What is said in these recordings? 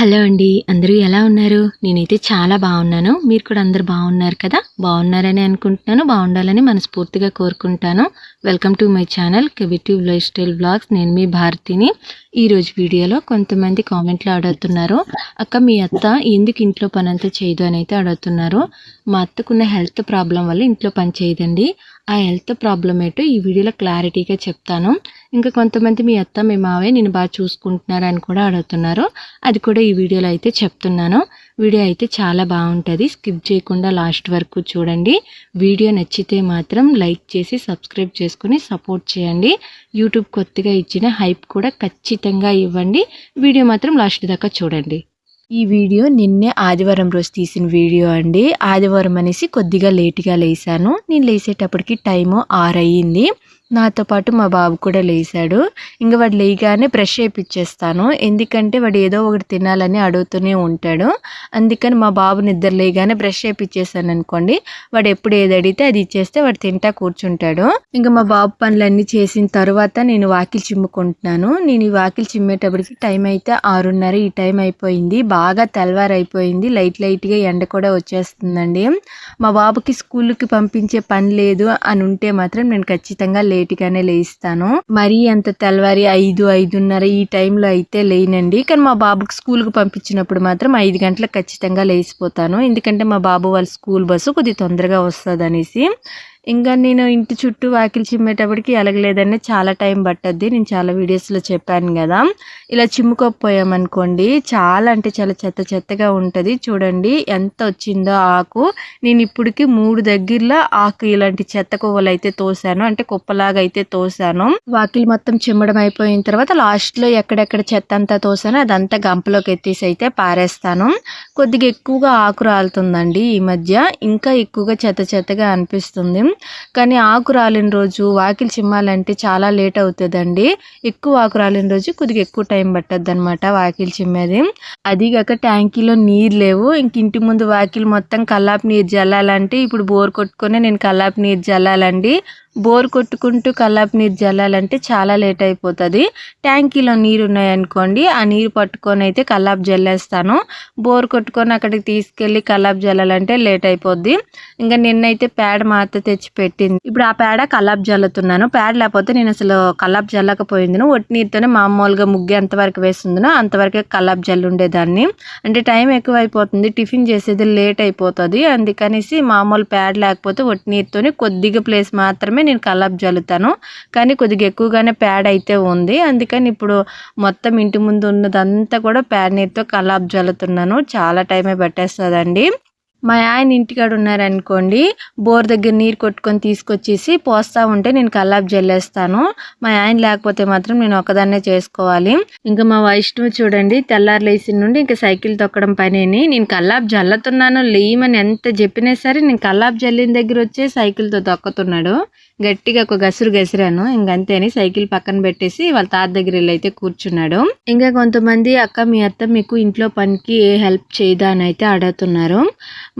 Hello అండి. అందరూ ఎలా ఉన్నారు? నేనైతే చాలా బాగున్నాను. మీరు కూడా అందరూ బాగున్నారు కదా? బాగున్నారని అనుకుంటున్నాను. బాగుండాలని మనస్ఫూర్తిగా కోరుకుంటాను. Welcome to my channel creative life style vlogs. నేను మీ భారతిని. ఈరోజు వీడియోలో కొంతమంది కామెంట్లు అడుగుతున్నారు, అక్క మీ అత్త ఎందుకు ఇంట్లో పనంతా చేయదు అని అయితే అడుగుతున్నారు. మా అత్తకున్న హెల్త్ ప్రాబ్లం వల్ల ఇంట్లో పని చేయదండి. ఆ హెల్త్ ప్రాబ్లం ఏంటో ఈ వీడియోలో క్లారిటీగా చెప్తాను. ఇంకా కొంతమంది మీ అత్త మీ మావయ్య నేను బాగా చూసుకుంటున్నారని కూడా అడుగుతున్నారు. అది కూడా ఈ వీడియోలో అయితే చెప్తున్నాను. వీడియో అయితే చాలా బాగుంటుంది. స్కిప్ చేయకుండా లాస్ట్ వరకు చూడండి. వీడియో నచ్చితే మాత్రం లైక్ చేసి సబ్స్క్రైబ్ చేసుకుని సపోర్ట్ చేయండి. యూట్యూబ్ కొత్తగా ఇచ్చిన హైప్ కూడా ఖచ్చితంగా ఇవ్వండి. వీడియో మాత్రం లాస్ట్ దాకా చూడండి. ఈ వీడియో నిన్నే ఆదివారం రోజు తీసిన వీడియో అండి. ఆదివారం అనేసి కొద్దిగా లేట్గా లేసాను. నేను లేసేటప్పటికి టైము 6 అయ్యింది. నాతో పాటు మా బాబు కూడా లేసాడు. ఇంకా వాడు లేయగానే బ్రష్ చేయించేస్తాను. ఎందుకంటే వాడు ఏదో ఒకటి తినాలని అడుగుతూనే ఉంటాడు. అందుకని మా బాబు నిద్ర లేయగానే బ్రష్ చేయించేసాను అనుకోండి, వాడు ఎప్పుడు ఏది అడిగితే అది ఇచ్చేస్తే వాడు తింటా కూర్చుంటాడు. ఇంకా మా బాబు పనులన్నీ చేసిన తర్వాత నేను వాకిలి చిమ్ముకుంటున్నాను. నేను ఈ వాకిలి చిమ్మేటప్పటికి టైం అయితే 6:30 ఈ టైం అయిపోయింది. బాగా తెల్లవారు అయిపోయింది. లైట్గా ఎండ కూడా వచ్చేస్తుందండి. మా బాబుకి స్కూల్కి పంపించే పని లేదు అని ఉంటే మాత్రం నేను ఖచ్చితంగా లేట్గానే లేస్తాను. మరీ అంత తెల్లవారి 5-5:30 ఈ టైంలో అయితే లేనండి. కానీ మా బాబుకి స్కూల్కి పంపించినప్పుడు మాత్రం 5 గంటలకు ఖచ్చితంగా లేచిపోతాను. ఎందుకంటే మా బాబు వాళ్ళ స్కూల్ బస్సు కొద్దిగా తొందరగా వస్తుంది అనేసి. ఇంకా నేను ఇంటి చుట్టూ వాకిలి చిమ్మేటప్పటికి ఎలగలేదని చాలా టైం పట్టద్ది. నేను చాలా వీడియోస్లో చెప్పాను కదా. ఇలా చిమ్ముకోపోయామనుకోండి చాలా అంటే చాలా చెత్తగా ఉంటుంది. చూడండి ఎంత వచ్చిందో ఆకు. నేను ఇప్పటికి 3 దగ్గరలో ఆకు ఇలాంటి చెత్త కొవ్వలు అయితే తోసాను, అంటే కుప్పలాగా అయితే తోసాను. వాకిలి మొత్తం చిమ్మడం అయిపోయిన తర్వాత లాస్ట్లో ఎక్కడెక్కడ చెత్త అంతా తోసానో అదంతా గంపలోకి ఎత్తేసి అయితే పారేస్తాను. కొద్దిగా ఎక్కువగా ఆకు రాలుతుందండి ఈ మధ్య. ఇంకా ఎక్కువగా చెత్తగా అనిపిస్తుంది. కానీ ఆకు రాలిన రోజు వాకిలి చిమ్మాలంటే చాలా లేట్ అవుతుందండి. ఎక్కువ ఆకు రాలిన రోజు కొద్దిగా ఎక్కువ టైం పట్టద్ది అనమాట వాకిలి చిమ్మేది. అదిగాక ట్యాంకీలో నీరు లేవు. ఇంక ఇంటి ముందు వాకిలి మొత్తం కల్లాపు నీరు జల్లాలంటే ఇప్పుడు బోర్ కొట్టుకొని నేను కల్లాపు నీరు జల్లాలండి. బోర్ కొట్టుకుంటూ కల్లాపు నీరు జల్లాలంటే చాలా లేట్ అయిపోతుంది. ట్యాంకీలో నీరు ఉన్నాయనుకోండి, ఆ నీరు పట్టుకొని అయితే కల్లాపు జల్లేస్తాను. బోర్ కొట్టుకొని అక్కడికి తీసుకెళ్ళి కల్లాపు జల్లాలంటే లేట్ అయిపోద్ది. ఇంకా నిన్నైతే పేడ మా అత్త తెచ్చి పెట్టింది. ఇప్పుడు ఆ పేడ కల్లాపు జల్లుతున్నాను. పేడ లేకపోతే నేను అసలు కల్లాపు జల్లకపోయింది. ఒట్టి నీరుతోనే మామూలుగా ముగ్గు ఎంతవరకు వేస్తుందో అంతవరకే కల్లాపు జల్లు ఉండేదాన్ని. అంటే టైం ఎక్కువ అయిపోతుంది, టిఫిన్ చేసేది లేట్ అయిపోతుంది. అందుకనేసి మామూలు పేడ లేకపోతే ఒట్టి నీరుతోనే కొద్దిగా ప్లేస్ మాత్రమే నేను కల్లాపు జల్లుతాను. కానీ కొద్దిగా ఎక్కువగానే పేడ అయితే ఉంది. అందుకని ఇప్పుడు మొత్తం ఇంటి ముందు ఉన్నదంతా కూడా పేడ నీరుతో కల్లాపు జల్లుతున్నాను. చాలా టైమే పట్టేస్తుందండి. మా ఆయన ఇంటికాడ ఉన్నారనుకోండి, బోర్ దగ్గర నీరు కొట్టుకొని తీసుకొచ్చేసి పోస్తూ ఉంటే నేను కల్లాపు జల్లేస్తాను. మా ఆయన లేకపోతే మాత్రం నేను ఒకదాన్నే చేసుకోవాలి. ఇంకా మా వైష్ణవి చూడండి, తెల్లారు లేచిన నుండి ఇంకా సైకిల్ తొక్కడం పనేని. నేను కల్లాపు జల్లుతున్నాను లేయమని ఎంత చెప్పినా సరే నేను కల్లాపు జల్లిన దగ్గర వచ్చే సైకిల్తో తొక్కుతున్నాడు. గట్టిగా ఒక గసిరాను. ఇంకంతేని సైకిల్ పక్కన పెట్టేసి వాళ్ళ తాత దగ్గర వెళ్ళి అయితే కూర్చున్నాడు. ఇంకా కొంతమంది అక్క మీ అత్త మీకు ఇంట్లో పనికి ఏ హెల్ప్ చేయదా అని అయితే అడుగుతున్నారు.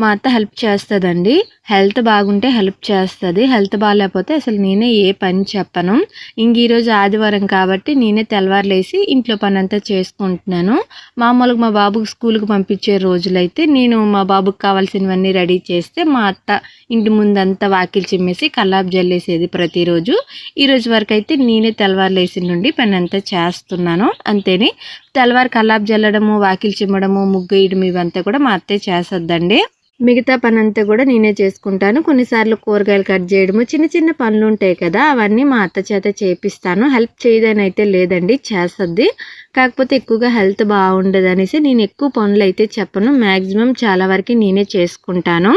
మా అత్త హెల్ప్ చేస్తుందండి. హెల్త్ బాగుంటే హెల్ప్ చేస్తుంది. హెల్త్ బాగాలేకపోతే అసలు నేనే ఏ పని చెప్పను. ఇంక ఈరోజు ఆదివారం కాబట్టి నేనే తెల్లవారులేసి ఇంట్లో పని అంతా చేసుకుంటున్నాను. మామూలుగా మా బాబుకి స్కూల్కి పంపించే రోజులైతే నేను మా బాబుకి కావాల్సినవన్నీ రెడీ చేస్తే మా అత్త ఇంటి ముందంతా వాకిలి చిమ్మేసి కల్లాపు జల్లేసేది ప్రతిరోజు. ఈరోజు వరకు అయితే నేనే తెల్లవారులేసి నుండి పని అంతా చేస్తున్నాను. అంతేని తెల్లవారు కల్లాపు జల్లడము, వాకిలి చిమ్మడము, ముగ్గు వేయడం ఇవంతా కూడా మా అత్తే చేస్తుందండి. మిగతా పని అంతా కూడా నేనే చేసుకుంటాను. కొన్నిసార్లు కూరగాయలు కట్ చేయడము, చిన్న పనులు ఉంటాయి కదా, అవన్నీ మా అత్త చేత చేపిస్తాను. హెల్ప్ చేయదని అయితే లేదండి, చేస్తుంది. కాకపోతే ఎక్కువగా హెల్త్ బాగుండదు అనేసి నేను ఎక్కువ పనులు అయితే చెప్పను. మ్యాక్సిమం చాలా వరకు నేనే చేసుకుంటాను.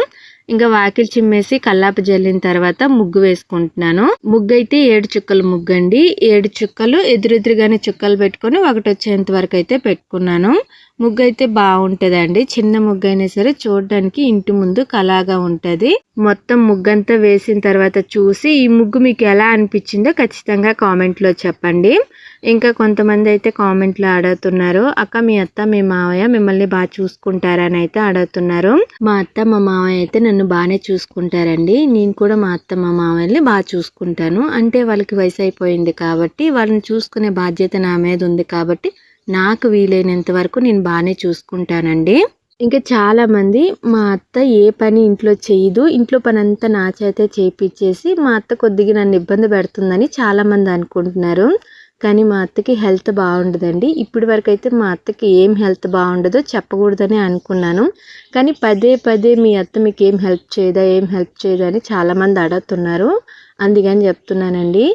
ఇంకా వాకిలి చిమ్మేసి కల్లాపు జల్లిన తర్వాత ముగ్గు వేసుకుంటున్నాను. ముగ్గు అయితే 7 చుక్కల ముగ్గు అండి. 7 చుక్కలు ఎదురెదురుగానే చుక్కలు పెట్టుకొని ఒకటి వచ్చేంత వరకు అయితే పెట్టుకున్నాను. ముగ్గు అయితే బాగుంటుందండి. చిన్న ముగ్గు అయినా సరే చూడడానికి ఇంటి ముందు కళగా ఉంటుంది. మొత్తం ముగ్గంతా వేసిన తర్వాత చూసి ఈ ముగ్గు మీకు ఎలా అనిపించిందో ఖచ్చితంగా కామెంట్లో చెప్పండి. ఇంకా కొంతమంది అయితే కామెంట్లో అడుగుతున్నారు, అక్క మీ అత్త మీ మావయ్య మిమ్మల్ని బాగా చూసుకుంటారని అయితే అడుగుతున్నారు. మా అత్త మా మావయ్య అయితే నన్ను బాగానే చూసుకుంటారండి. నేను కూడా మా అత్త మా మావయ్యని బాగా చూసుకుంటాను. అంటే వాళ్ళకి వయసు అయిపోయింది కాబట్టి వాళ్ళని చూసుకునే బాధ్యత నా మీద ఉంది కాబట్టి నాకు వీలైనంత వరకు నేను బాగానే చూసుకుంటానండి. ఇంకా చాలామంది మా అత్త ఏ పని ఇంట్లో చేయదు, ఇంట్లో పని అంతా నా చేతే చేయించేసి మా అత్త కొద్దిగా నన్ను ఇబ్బంది పెడుతుందని చాలామంది అనుకుంటున్నారు. కానీ మా అత్తకి హెల్త్ బాగుండదండి. ఇప్పటి వరకు అయితే మా అత్తకి ఏం హెల్త్ బాగుండదో చెప్పకూడదని అనుకున్నాను. కానీ పదే పదే మీ అత్త మీకు ఏం హెల్ప్ చేయదా అని చాలామంది అడుగుతున్నారు. అందుకని చెప్తున్నానండి.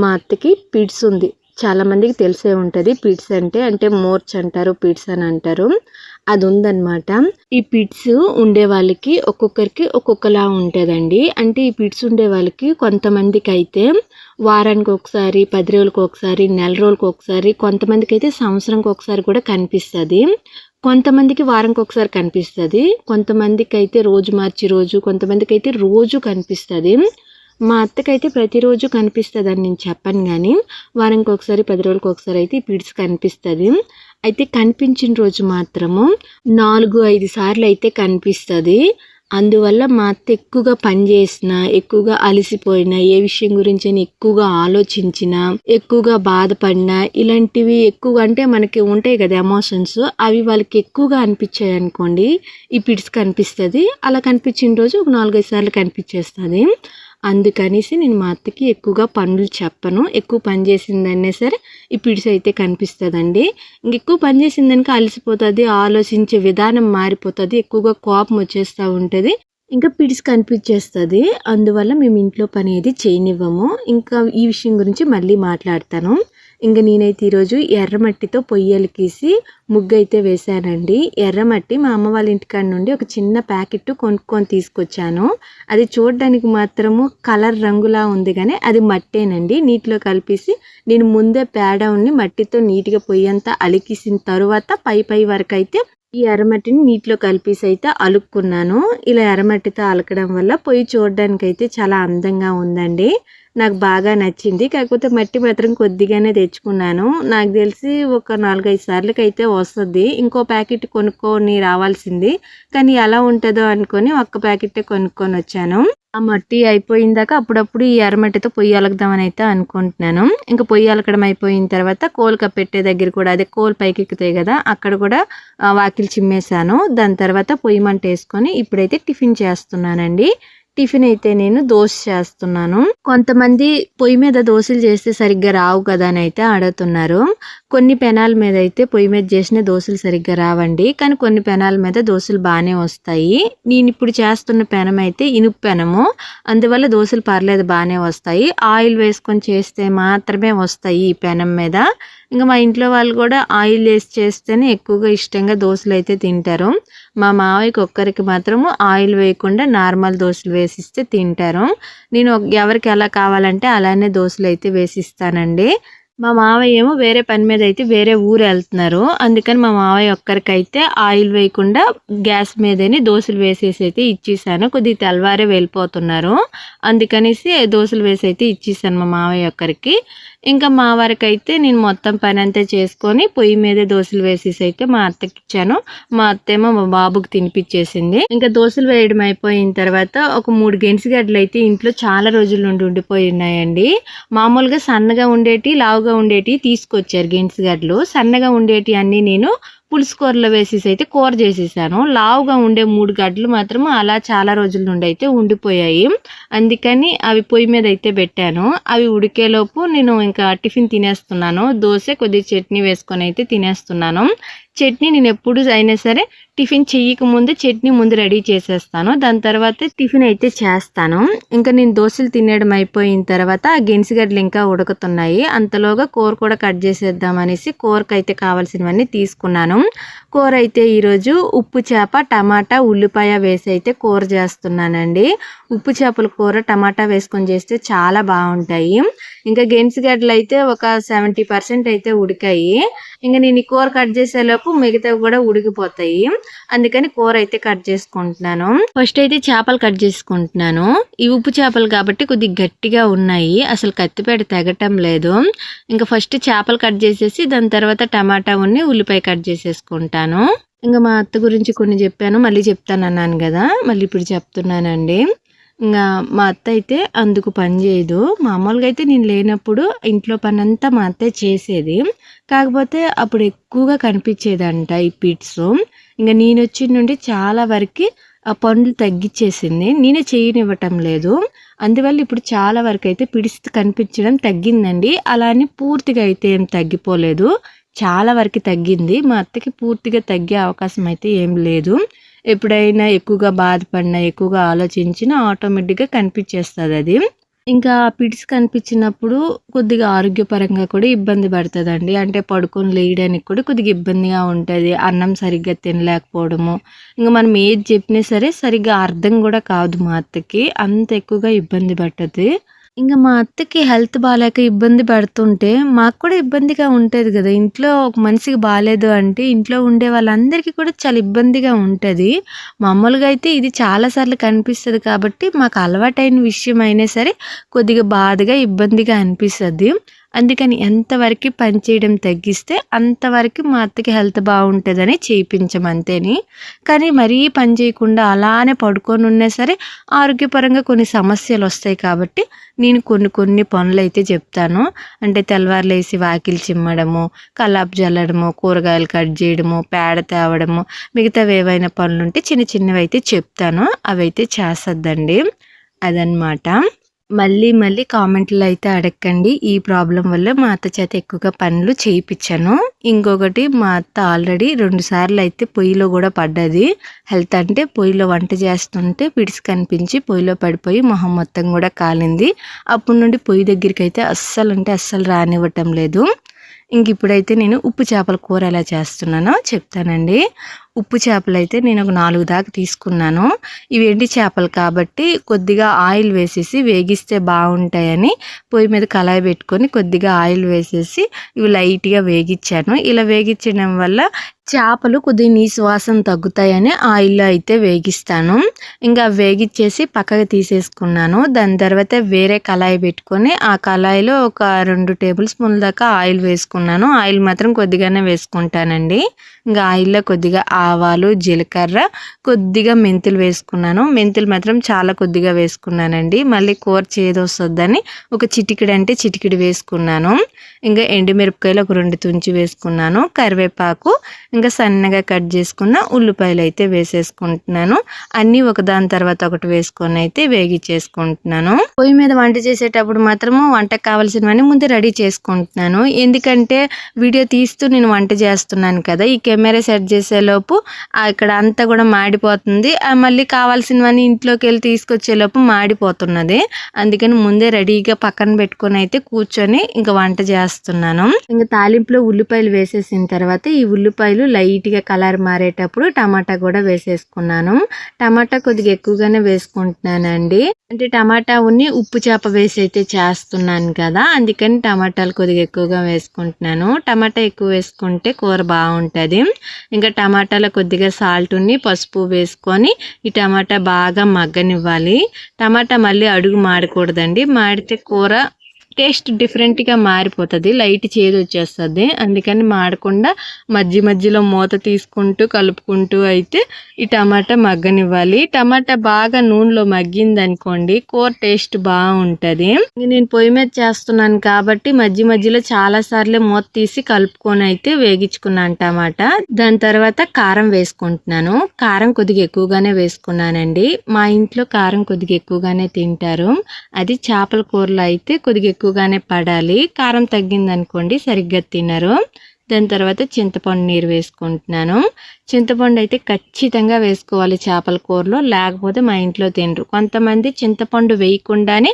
మా అత్తకి పిడ్స్ ఉంది. చాలామందికి తెలిసే ఉంటుంది. పిడ్స్ అంటే మోర్చ్ అంటారు, పిడ్స్ అని అంటారు. అది ఉందన్నమాట. ఈ పిడ్స్ ఉండే వాళ్ళకి ఒక్కొక్కరికి ఒక్కొక్కలా ఉంటుందండి. అంటే ఈ పిడ్స్ ఉండే వాళ్ళకి కొంతమందికి అయితే వారానికి ఒకసారి, 10 రోజులకు ఒకసారి, నెల రోజులకు ఒకసారి, కొంతమందికి అయితే సంవత్సరంకి ఒకసారి కూడా కనిపిస్తుంది. కొంతమందికి వారానికి ఒకసారి కనిపిస్తుంది. కొంతమందికి అయితే రోజు మార్చి రోజు, కొంతమందికి అయితే రోజు కనిపిస్తుంది. మా అత్తకైతే ప్రతిరోజు కనిపిస్తుందని నేను చెప్పను, కానీ వారానికి ఒకసారి, 10 రోజులకు ఒకసారి అయితే ఈ పీడ్స్ కనిపిస్తుంది. అయితే కనిపించిన రోజు మాత్రము 4-5 సార్లు అయితే కనిపిస్తుంది. అందువల్ల మా అత్త ఎక్కువగా పని చేసినా, ఎక్కువగా అలసిపోయినా, ఏ విషయం గురించి ఎక్కువగా ఆలోచించినా, ఎక్కువగా బాధపడినా, ఇలాంటివి ఎక్కువగా అంటే మనకి ఉంటాయి కదా ఎమోషన్స్, అవి వాళ్ళకి ఎక్కువగా అనిపించాయి అనుకోండి, ఈ పిడ్స్ కనిపిస్తుంది. అలా కనిపించిన రోజు ఒక 4-5 సార్లు కనిపించేస్తుంది. అందుకనేసి నేను మా అత్తకి ఎక్కువగా పనులు చెప్పను. ఎక్కువ పని చేసిందనే సరే ఈ పిడ్స్ అయితే కనిపిస్తుందండి. ఇంకెక్కువ పని చేసిందనుక అలసిపోతుంది, ఆలోచించే విధానం మారిపోతుంది, ఎక్కువగా కోపం వచ్చేస్తూ ఉంటుంది, ఇంకా పిడ్స్ కనిపించేస్తుంది. అందువల్ల మేము ఇంట్లో పని ఏది చేయనివ్వము. ఇంకా ఈ విషయం గురించి మళ్ళీ మాట్లాడతాను. ఇంకా నేనైతే ఈరోజు ఎర్రమట్టితో పొయ్యలకేసి ముగ్గు అయితే వేశానండి. ఎర్రమట్టి మా అమ్మ వాళ్ళ ఇంటికాడ నుండి ఒక చిన్న ప్యాకెట్ కొనుక్కొని తీసుకొచ్చాను. అది చూడడానికి మాత్రము కలర్ రంగులా ఉంది, కానీ అది మట్టేనండి. నీటిలో కలిపేసి నేను ముందే పేడ ఉన్ని మట్టితో నీట్గా పొయ్యంతా అలికేసిన తరువాత పై వరకు అయితే ఈ ఎర్రమట్టిని నీటిలో కలిపేసి అయితే అలుక్కున్నాను. ఇలా ఎర్రమట్టితో అలకడం వల్ల పొయ్యి చూడడానికి అయితే చాలా అందంగా ఉందండి. నాకు బాగా నచ్చింది. కాకపోతే మట్టి మాత్రం కొద్దిగానే తెచ్చుకున్నాను. నాకు తెలిసి ఒక 4-5 సార్లకి అయితే వస్తుంది. ఇంకో ప్యాకెట్ కొనుక్కొని రావాల్సింది, కానీ ఎలా ఉంటుందో అనుకొని ఒక్క ప్యాకెటే కొనుక్కొని వచ్చాను. ఆ మట్టి అయిపోయిందాక అప్పుడప్పుడు ఈ ఎర్రమట్టితో పొయ్యి అలకదామని అయితే అనుకుంటున్నాను. ఇంకా పొయ్యి అలకడం అయిపోయిన తర్వాత కోల్ కప్పెట్టే దగ్గర కూడా, అదే కోల్ పైకి ఎక్కుతాయి కదా, అక్కడ కూడా వాకిలి చిమ్మేశాను. దాని తర్వాత పొయ్యి మంట వేసుకొని ఇప్పుడైతే టిఫిన్ చేస్తున్నానండి. టిఫిన్ అయితే నేను దోశ చేస్తున్నాను. కొంతమంది పొయ్యి మీద దోశలు చేస్తే సరిగ్గా రావు కదా అని అయితే అడుగుతున్నారు. కొన్ని పెనాల మీద అయితే పొయ్యి మీద చేసిన దోశలు సరిగ్గా రావండి, కానీ కొన్ని పెనాల మీద దోశలు బాగానే వస్తాయి. నేను ఇప్పుడు చేస్తున్న పెనం అయితే ఇనుప పెనము, అందువల్ల దోశలు పర్లేదు బాగానే వస్తాయి. ఆయిల్ వేసుకొని చేస్తే మాత్రమే వస్తాయి ఈ పెనం మీద. ఇంకా మా ఇంట్లో వాళ్ళు కూడా ఆయిల్ వేసి చేస్తేనే ఎక్కువగా ఇష్టంగా దోశలు అయితే తింటారు. మా మావయ్యకి ఒక్కరికి మాత్రము ఆయిల్ వేయకుండా నార్మల్ దోశలు వేసిస్తే తింటారు. నేను ఎవరికి ఎలా కావాలంటే అలానే దోశలు అయితే వేసిస్తానండి. మా మావయ్య ఏమో వేరే పని మీద అయితే వేరే ఊరు వెళ్తున్నారు. అందుకని మా మావయ్య ఒక్కరికైతే ఆయిల్ వేయకుండా గ్యాస్ మీదనే దోశలు వేసేసి అయితే ఇచ్చేసాను. కొద్దిగా తెల్లవారే వెళ్ళిపోతున్నారు, అందుకనేసి దోశలు వేసి అయితే ఇచ్చేసాను మా మావయ్య ఒక్కరికి. ఇంకా మా వరకు అయితే నేను మొత్తం పని అంతా చేసుకొని పొయ్యి మీదే దోశలు వేసేసి అయితే మా అత్తకి ఇచ్చాను. మా అత్తేమో మా బాబుకి తినిపించేసింది. ఇంకా దోశలు వేయడం అయిపోయిన తర్వాత ఒక 3 గెంట్స్గడ్డలు అయితే ఇంట్లో చాలా రోజుల నుండి ఉండిపోయి ఉన్నాయండి. మామూలుగా సన్నగా ఉండేటి, లావుగా ఉండేటి తీసుకొచ్చారు గెంట్స్గడ్డలు. సన్నగా ఉండేటి అన్నీ నేను పులుసు కూరలో వేసేసి అయితే కూర చేసేసాను. లావుగా ఉండే 3 గడ్డలు మాత్రం అలా చాలా రోజుల నుండి అయితే ఉండిపోయాయి. అందుకని అవి పొయ్యి మీద అయితే పెట్టాను. అవి ఉడికేలోపు నేను ఇంకా టిఫిన్ తినేస్తున్నాను. దోశ కొద్దిగా చట్నీ వేసుకొని అయితే తినేస్తున్నాను. చట్నీ నేను ఎప్పుడు అయినా సరే టిఫిన్ చెయ్యక ముందు చట్నీ ముందు రెడీ చేసేస్తాను, దాని తర్వాత టిఫిన్ అయితే చేస్తాను. ఇంకా నేను దోశలు తినేయడం అయిపోయిన తర్వాత ఆ గెంట్స్గడ్డలు ఇంకా ఉడుకుతున్నాయి. అంతలోగా కూర కూడా కట్ చేసేద్దాం అనేసి కూరకు అయితే కావాల్సినవన్నీ తీసుకున్నాను. కూర అయితే ఈరోజు ఉప్పు చేప, టమాటా, ఉల్లిపాయ వేసి అయితే కూర చేస్తున్నానండి. ఉప్పు చేపల కూర టమాటా వేసుకొని చేస్తే చాలా బాగుంటాయి. ఇంకా గెంట్స్గడ్డలు అయితే ఒక 70% అయితే ఉడికాయి. ఇంకా నేను ఈ కూర కట్ చేసేలోపు మిగతావి కూడా ఉడికిపోతాయి. అందుకని కూర అయితే కట్ చేసుకుంటున్నాను. ఫస్ట్ అయితే చేపలు కట్ చేసుకుంటున్నాను. ఈ ఉప్పు చేపలు కాబట్టి కొద్దిగా గట్టిగా ఉన్నాయి, అసలు కత్తిపేట తెగటం లేదు. ఇంకా ఫస్ట్ చేపలు కట్ చేసేసి దాని తర్వాత టమాటా ఉన్ని ఉల్లిపాయ కట్ చేసేసుకుంటాను. ఇంకా మా అత్త గురించి కొన్ని చెప్పాను, మళ్ళీ చెప్తాను అన్నాను కదా, మళ్ళీ ఇప్పుడు చెప్తున్నానండి. ఇంగా మా అత్త అయితే అందుకు పని చేయదు. మామూలుగా అయితే నేను లేనప్పుడు ఇంట్లో పనంతా మా అత్తే చేసేది. కాకపోతే అప్పుడు ఎక్కువగా కనిపించేదంట ఈ పిట్స్. ఇంక నేనొచ్చిన నుండి చాలా వరకి ఆ పనులు తగ్గిచ్చేసింది. నేనే చేయనివ్వటం లేదు. అందువల్ల ఇప్పుడు చాలా వరకైతే పిడిస్ కనిపించడం తగ్గిందండి. అలా అని పూర్తిగా అయితే ఏం తగ్గిపోలేదు. చాలా వరకు తగ్గింది. మా అత్తకి పూర్తిగా తగ్గే అవకాశం అయితే ఏం లేదు. ఎప్పుడైనా ఎక్కువగా బాధపడినా, ఎక్కువగా ఆలోచించినా ఆటోమేటిక్‌గా కనిపిచ్చేస్తదది. ఇంకా పిడిసి కనిపించినప్పుడు కొద్దిగా ఆరోగ్యపరంగా కూడా ఇబ్బంది పడతదండి. అంటే పడుకొని లేయడానికి కూడా కొద్దిగా ఇబ్బందిగా ఉంటది. అన్నం సరిగ్గా తినలేకపోవడము. ఇంక మనం ఏది చెప్పినా సరే సరిగ్గా అర్థం కూడా కాదు మా అత్తకి. అంత ఎక్కువగా ఇబ్బంది పట్టది. ఇంక మా అత్తకి హెల్త్ బాలేక ఇబ్బంది పడుతుంటే, మాకు కూడా ఇబ్బందిగా ఉంటది గదా! ఇంట్లో ఒక మనిషికి బాలేదు అంటే, ఇంట్లో ఉండే వాళ్ళందరికీ కూడా చాలా ఇబ్బందిగా ఉంటది. మామూలుగా అయితే ఇది చాలా సార్లు కనిపిస్తది కాబట్టి, మాకు అలవాటైన విషయం అయినా సరే, కొద్దిగా బాధగా, ఇబ్బందిగా అనిపిస్తది. అందుకని ఎంతవరకి పని చేయడం తగ్గిస్తే, అంతవరకు మా అత్తకి హెల్త్ బావుంటదని చేపించమంతేని. కానీ మరీ పని చేయకుండా అలానే పడుకొనున్నా సరే, ఆరోగ్యపరంగా కొన్ని సమస్యలొస్తాయి కాబట్టి, నేను కొన్ని పనులైతే చెప్తాను. అంటే తెల్లవారు లేసి వాకిలి చిమ్మడము, కల్లాపు జల్లడము, కూరగాయలు కట్ చేయడము, పేడ తేవడము, మిగతావేవైనా పనులుంటే చిన్న చిన్నవైతే చెప్తాను. అవైతే చేస్తదండి. అదనమాట. మళ్ళీ కామెంట్‌లో అయితే అడక్కండి. ఈ ప్రాబ్లమ్ వల్ల మా అత్త చేత ఎక్కువగా పనులు చేయిపిచ్చాను. ఇంకొకటి మా అత్త ఆల్రెడీ 2 సార్లయితే పొయ్యిలో గూడా పడ్డది. హెల్త్ అంటే పొయ్యిలో వంట చేస్తుంటే పిడిసి కనిపించి పొయ్యిలో పడిపోయి మొహం మొత్తం గూడా కాలింది. అప్పటి నుండి పొయ్యి దగ్గరికైతే అస్సలంటే అస్సలు రానివ్వటం లేదు. ఇంకిప్పుడైతే నేను ఉప్పు చేపల కూర ఎలా చేస్తున్నానో చెప్తానండి. ఉప్పు చేపలైతే నేను ఒక 4 దాకా తీసుకున్నాను. ఇవి ఎండి చేపలు కాబట్టి కొద్దిగా ఆయిల్ వేసేసి వేగిస్తే బావుంటాయని పొయ్యి మీద కళాయి పెట్టుకొని కొద్దిగా ఆయిల్ వేసేసి ఇవి లైట్‌గా వేగిచ్చాను. ఇలా వేగిచ్చడం వల్ల చేపలు కొద్దిగా నీసు వాసన తగ్గుతాయని ఆయిల్‌లో అయితే వేగిస్తాను. ఇంకా వేగిచ్చేసి పక్కకు తీసేసుకున్నాను. దాని తర్వాత వేరే కళాయి పెట్టుకొని ఆ కళాయిలో ఒక 2 టేబుల్ స్పూన్ల దాకా ఆయిల్ వేసుకున్నాను. ఆయిల్ మాత్రం కొద్దిగానే వేసుకుంటానండి. ఇంకా ఆయిల్‌లో కొద్దిగా ఆవాలు, జీలకర్ర, కొద్దిగా మెంతులు వేసుకున్నాను. మెంతులు మాత్రం చాలా కొద్దిగా వేసుకున్నానండి. మళ్ళీ కూర చేదొస్తదని ఒక చిటికెడు అంటే చిటికెడు వేసుకున్నాను. ఇంకా ఎండుమిరపకాయలు ఒక 2 తుంచి వేసుకున్నాను. కరివేపాకు, ఇంకా సన్నగా కట్ చేసుకున్న ఉల్లిపాయలు అయితే వేసేసుకుంటున్నాను. అన్నీ ఒకదాని తర్వాత ఒకటి వేసుకొని అయితే వేగిచ్చేసుకుంటున్నాను. పొయ్యి మీద వంట చేసేటప్పుడు మాత్రము వంటకు కావాల్సినవన్నీ ముందే రెడీ చేసుకుంటున్నాను. ఎందుకంటే వీడియో తీస్తూ నేను వంట చేస్తున్నాను కదా! ఈ కెమెరా సెట్ చేసేలోపు ఇక్కడ అంతా కూడా మాడిపోతుంది. మళ్ళీ కావాల్సినవన్నీ ఇంట్లోకెళ్ళి తీసుకొచ్చేలోపు మాడిపోతున్నది. అందుకని ముందే రెడీగా పక్కన పెట్టుకొని అయితే కూర్చొని ఇంక వంట చేస్తున్నాను. ఇంక తాలింపులో ఉల్లిపాయలు వేసేసిన తర్వాత ఈ ఉల్లిపాయలు లైట్‌గా కలర్ మారేటప్పుడు టమాటా కూడా వేసేసుకున్నాను. టమాటా కొద్దిగా ఎక్కువగానే వేసుకుంటున్నానండి. అంటే టమాటా ఉప్పు చేప వేసి అయితే చేస్తున్నాను కదా! అందుకని టమాటాలు కొద్దిగా ఎక్కువగా వేసుకుంటున్నాను. టమాటా ఎక్కువ వేసుకుంటే కూర బావుంటది. ఇంకా టమాటాలో కొద్దిగా పసుపు వేసుకొని ఈ టమాటా బాగా మగ్గనివ్వాలి. టమాటా మళ్ళీ అడుగు మాడకూడదండి. మాడితే కూర టేస్ట్ డిఫరెంట్‌గా మారిపోతది. లైట్ చేదొచ్చేస్తది. అందుకని మాడకుండా మధ్యలో మూత తీసుకుంటూ, కలుపుకుంటూ అయితే ఈ టమాటా మగ్గనివ్వాలి. టమాటా బాగా నూనెలో మగ్గిందనుకోండి కూర టేస్ట్ బావుంటది. నేను పొయ్యి మీద చేస్తున్నాను కాబట్టి మధ్యలో చాలా సార్లు మూత తీసి కలుపుకొని అయితే వేగించుకున్నాను టమాటా. దాని తర్వాత కారం వేసుకుంటున్నాను. కారం కొద్దిగా ఎక్కువగానే వేసుకున్నానండి. మా ఇంట్లో కారం కొద్దిగా ఎక్కువగానే తింటారు. అది చేపల కూరలో అయితే కొద్దిగా ఎక్కువగానే పడాలి. కారం తగ్గిందనుకోండి సరిగ్గా తినరు. దాని తర్వాత చింతపండు నీరు వేసుకుంటున్నాను. చింతపండు అయితే ఖచ్చితంగా వేసుకోవాలి చేపల కూరలో. లేకపోతే మా ఇంట్లో తినరు. కొంతమంది చింతపండు వేయకుండానే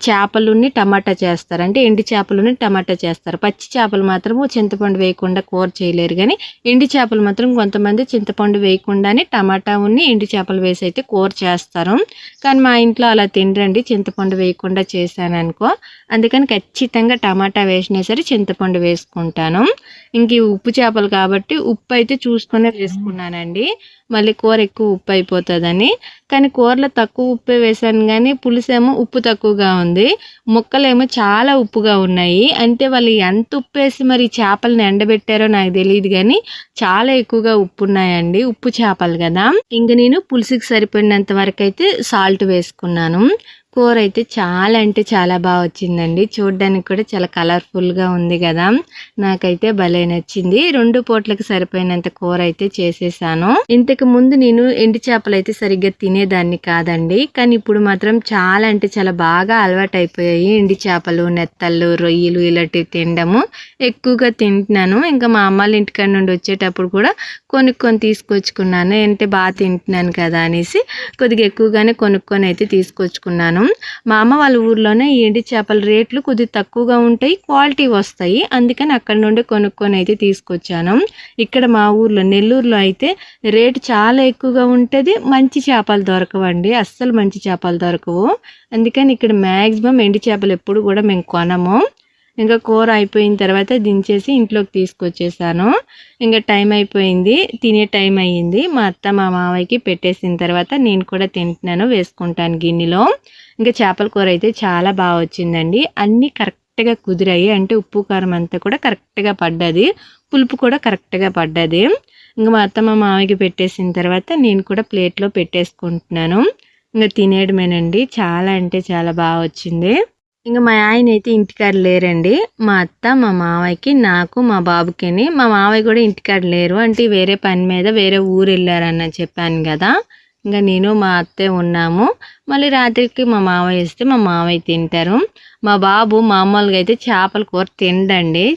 చేపలుని టమాటా చేస్తారు. అంటే ఎండి చేపలుని టమాటా చేస్తారు. పచ్చి చేపలు మాత్రము చింతపండు వేయకుండా కూర చేయలేరు. కానీ ఎండి చేపలు మాత్రం కొంతమంది చింతపండు వేయకుండానే టమాటా ఎండి చేపలు వేసి అయితే కూర చేస్తారు. కానీ మా ఇంట్లో అలా తినరండి. చింతపండు వేయకుండా చేశాననుకో. అందుకని ఖచ్చితంగా టమాటా వేసినా సరే చింతపండు వేసుకుంటాను. ఇంక ఉప్పు చేపలు కాబట్టి ఉప్పు అయితే చూసుకునే వేసుకున్నానండి, మళ్ళీ కూర ఎక్కువ ఉప్పు అయిపోతుందని. కానీ కూరలో తక్కువ ఉప్పే వేసాను కానీ పులుసేమో ఉప్పు తక్కువగా ఉంది, ముక్కలేమో చాలా ఉప్పుగా ఉన్నాయి. అంటే వాళ్ళు ఎంత ఉప్పు వేసి మరి చేపలను ఎండబెట్టారో నాకు తెలియదు కానీ చాలా ఎక్కువగా ఉప్పు ఉన్నాయండి. ఉప్పు చేపలు కదా. ఇంక నేను పులుసుకి సరిపడినంత వరకు అయితే సాల్ట్ వేసుకున్నాను. కూర అయితే చాలా అంటే చాలా బాగా వచ్చిందండి. చూడడానికి కూడా చాలా కలర్ఫుల్గా ఉంది కదా, నాకైతే భలే నచ్చింది. 2 పూట్లకు సరిపోయినంత కూర అయితే చేసేసాను. ఇంతకు ముందు నేను ఎండు చేపలు అయితే సరిగ్గా తినేదాన్ని కాదండి, కానీ ఇప్పుడు మాత్రం చాలా అంటే చాలా బాగా అలవాటు అయిపోయాయి. ఎండు చేపలు, నెత్తళ్ళు, రొయ్యలు ఇలాంటివి తినడము ఎక్కువగా తింటున్నాను. ఇంకా మా అమ్మాళ్ళ ఇంటికాడ నుండి వచ్చేటప్పుడు కూడా కొనుక్కొని తీసుకొచ్చుకున్నాను. అంటే బాగా తింటున్నాను కదా అనేసి కొద్దిగా ఎక్కువగానే కొనుక్కొని అయితే తీసుకొచ్చుకున్నాను. మా అమ్మ వాళ్ళ ఊర్లోనే ఈ ఎండు చేపల రేట్లు కొద్దిగా తక్కువగా ఉంటాయి, క్వాలిటీ వస్తాయి. అందుకని అక్కడ నుండి కొనుక్కొని అయితే తీసుకొచ్చాను. ఇక్కడ మా ఊర్లో నెల్లూరులో అయితే రేటు చాలా ఎక్కువగా ఉంటుంది, మంచి చేపలు దొరకవండి, అస్సలు మంచి చేపలు దొరకవు. అందుకని ఇక్కడ మ్యాక్సిమం ఎండు చేపలు ఎప్పుడు కూడా మేము కొనము. ఇంకా కూర అయిపోయిన తర్వాత దించేసి ఇంట్లోకి తీసుకొచ్చేసాను. ఇంకా టైం అయిపోయింది, తినే టైం అయ్యింది. మా అత్త మా మావయ్యకి పెట్టేసిన తర్వాత నేను కూడా తింటున్నాను, వేసుకుంటాను గిన్నెలో. ఇంకా చేపల కూర అయితే చాలా బాగా వచ్చిందండి. అన్నీ కరెక్ట్గా కుదిరాయి, అంటే ఉప్పు కారం అంతా కూడా కరెక్ట్గా పడ్డది, పులుపు కూడా కరెక్ట్గా పడ్డది. ఇంకా మా అత్త మా మావయ్యకి పెట్టేసిన తర్వాత నేను కూడా ప్లేట్లో పెట్టేసుకుంటున్నాను. ఇంకా తినేయడమేనండి. చాలా అంటే చాలా బాగా వచ్చింది. ఇంకా మా ఆయన అయితే ఇంటికాడ లేరండి. మా అత్త మా మావయ్యకి, నాకు, మా బాబుకిని. మా మావయ్య కూడా ఇంటికాడ లేరు, అంటే వేరే పని మీద వేరే ఊరు వెళ్ళారన్న చెప్పాను కదా. ఇంకా నేను మా అత్తే ఉన్నాము. మళ్ళీ రాత్రికి మా మావయ్య వస్తే మా మావయ్య తింటారు. మా బాబు మామూలుగా అయితే చేపల కూర తినడండి,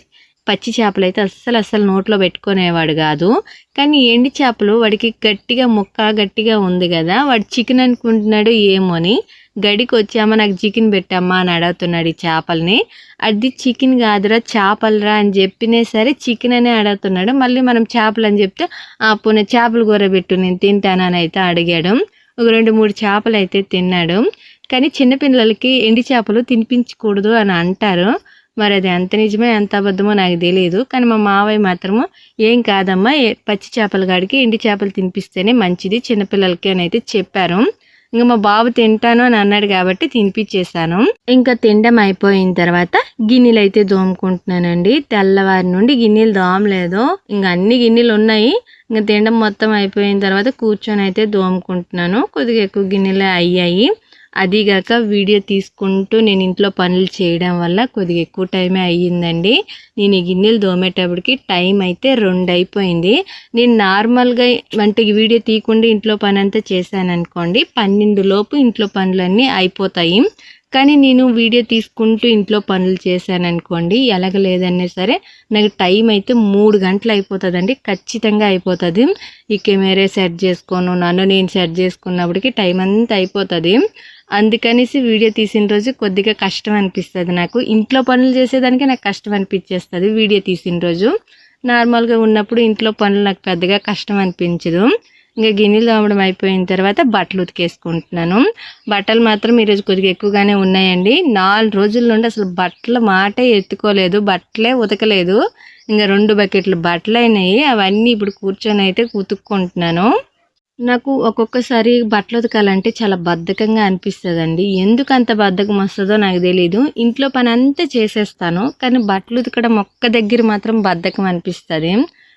పచ్చి చేపలు అయితే అస్సలు నోట్లో పెట్టుకునేవాడు కాదు. కానీ ఎండి చేపలు వాడికి గట్టిగా ఉంది కదా, వాడు చికెన్ అనుకుంటున్నాడు ఏమో అని గడికి వచ్చామా నాకు చికెన్ పెట్టమ్మా అని అడుగుతున్నాడు ఈ చేపల్ని. అది చికెన్ కాదురా చేపలరా అని చెప్పినా సరే చికెన్ అనే అడుగుతున్నాడు. మళ్ళీ మనం చేపలు అని చెప్తే పోనీ చేపల కూర పెట్టు నేను తింటానని అయితే అడిగాడు. ఒక 2-3 చేపలు అయితే తిన్నాడు. కానీ చిన్నపిల్లలకి ఎండి చేపలు తినిపించకూడదు అని అంటారు, మరి అది ఎంత నిజమే ఎంత అబద్ధమో నాకు తెలియదు. కానీ మా మావయ్య మాత్రము ఏం కాదమ్మా, పచ్చి చేపల కాడికి ఎండి చేపలు తినిపిస్తేనే మంచిది చిన్నపిల్లలకి అని అయితే చెప్పారు. ఇంకా మా బాబు తింటాను అని అన్నాడు కాబట్టి తినిపించేసాను. ఇంకా తినడం అయిపోయిన తర్వాత గిన్నెలు అయితే దోముకుంటున్నానండి. తెల్లవారి నుండి గిన్నెలు దోమలేదు, ఇంకా అన్ని గిన్నెలు ఉన్నాయి. ఇంకా తినడం మొత్తం అయిపోయిన తర్వాత కూర్చొని అయితే దోముకుంటున్నాను. కొద్దిగా ఎక్కువ గిన్నెలే అయ్యాయి. అదిగాక వీడియో తీసుకుంటూ నేను ఇంట్లో పనులు చేయడం వల్ల కొద్దిగా ఎక్కువ టైమే అయ్యిందండి. నేను ఈ గిన్నెలు దోమేటప్పటికి టైం అయితే 2 అయిపోయింది. నేను నార్మల్గా అంటే వీడియో తీయకుండా ఇంట్లో పని అంతా చేశాను అనుకోండి, 12 లోపు ఇంట్లో పనులన్నీ అయిపోతాయి. కానీ నేను వీడియో తీసుకుంటూ ఇంట్లో పనులు చేశాను అనుకోండి, ఎలాగలేదన్నా సరే నాకు టైం అయితే 3 గంటలు అయిపోతుందండి, ఖచ్చితంగా అయిపోతుంది. ఈ కెమెరా సెట్ చేసుకోను, నన్ను నేను సెట్ చేసుకున్నప్పటికి టైం అంతా అయిపోతుంది. అందుకనేసి వీడియో తీసిన రోజు కొద్దిగా కష్టం అనిపిస్తుంది నాకు. ఇంట్లో పనులు చేసేదానికి నాకు కష్టం అనిపించేస్తుంది వీడియో తీసిన రోజు. నార్మల్గా ఉన్నప్పుడు ఇంట్లో పనులు నాకు పెద్దగా కష్టం అనిపించదు. ఇంకా గిన్నెలు తోమడం అయిపోయిన తర్వాత బట్టలు ఉతికేసుకుంటున్నాను. బట్టలు మాత్రం ఈరోజు కొద్దిగా ఎక్కువగానే ఉన్నాయండి. 4 రోజుల నుండి అసలు బట్టల మాటే ఎత్తుకోలేదు, బట్టలే ఉతకలేదు. ఇంకా 2 బకెట్లు బట్టలు అయినాయి, అవన్నీ ఇప్పుడు కూర్చొని అయితే ఉతుక్కుంటున్నాను. నాకు ఒక్కొక్కసారి బట్టలు ఉతకాలంటే చాలా బద్ధకంగా అనిపిస్తుందండి. ఎందుకు అంత బద్ధకం వస్తుందో నాకు తెలీదు. ఇంట్లో పని అంతా చేసేస్తాను, కానీ బట్టలు ఉతకడం ఒక్క దగ్గర మాత్రం బద్ధకం అనిపిస్తుంది.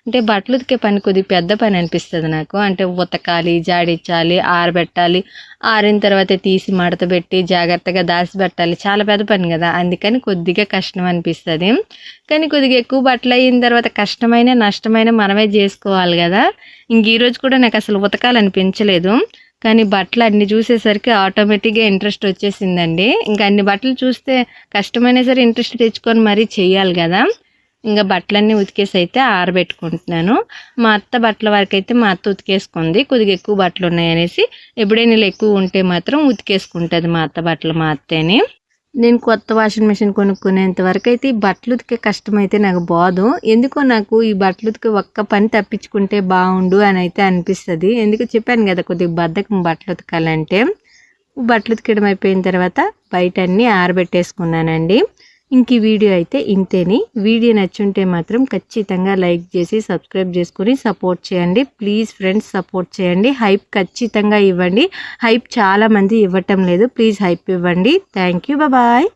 అంటే బట్టలు ఉతికే పని కొద్దిగా పెద్ద పని అనిపిస్తుంది నాకు. అంటే ఉతకాలి, జాడించాలి, ఆరబెట్టాలి, ఆరిన తర్వాత తీసి మడత పెట్టి జాగ్రత్తగా దాచి పెట్టాలి, చాలా పెద్ద పని కదా. అందుకని కొద్దిగా కష్టం అనిపిస్తుంది. కానీ కొద్దిగా ఎక్కువ బట్టలు అయిన తర్వాత కష్టమైన నష్టమైన మనమే చేసుకోవాలి కదా. ఇంక ఈరోజు కూడా నాకు అసలు ఉతకాలనిపించలేదు, కానీ బట్టలు అన్ని చూసేసరికి ఆటోమేటిక్గా ఇంట్రెస్ట్ వచ్చేసిందండి. ఇంకా అన్ని బట్టలు చూస్తే కష్టమైనా సరే ఇంట్రెస్ట్ తెచ్చుకొని మరీ చెయ్యాలి కదా. ఇంకా బట్టలన్నీ ఉతికేసి అయితే ఆరబెట్టుకుంటున్నాను. మా అత్త బట్టల వరకు అయితే మా అత్త ఉతికేసుకుంది, కొద్దిగా ఎక్కువ బట్టలు ఉన్నాయనేసి. ఎప్పుడైనా ఎక్కువ ఉంటే మాత్రం ఉతికేసుకుంటుంది మా అత్త బట్టలు మా అత్తేని. నేను కొత్త వాషింగ్ మెషిన్ కొనుక్కునేంత వరకు అయితే ఈ బట్టలు ఉతికే కష్టం అయితే నాకు బాదు. ఎందుకో నాకు ఈ బట్టలు ఉతికే ఒక్క పని తప్పించుకుంటే బాగుండు అని అయితే అనిపిస్తుంది. ఎందుకు చెప్పాను కదా కొద్దిగా బద్ధకం బట్టలు ఉతకాలంటే. బట్టలు ఉతికడం అయిపోయిన తర్వాత బయట అన్నీ ఆరబెట్టేసుకున్నానండి. ఇంక ఈ వీడియో అయితే ఇంతేని. వీడియో నచ్చుంటే మాత్రం ఖచ్చితంగా లైక్ చేసి సబ్స్క్రైబ్ చేసుకొని సపోర్ట్ చేయండి. ప్లీజ్ ఫ్రెండ్స్ సపోర్ట్ చేయండి. హైప్ ఖచ్చితంగా ఇవ్వండి. హైప్ చాలామంది ఇవ్వటం లేదు. ప్లీజ్ హైప్ ఇవ్వండి. Thank you. బాయ్.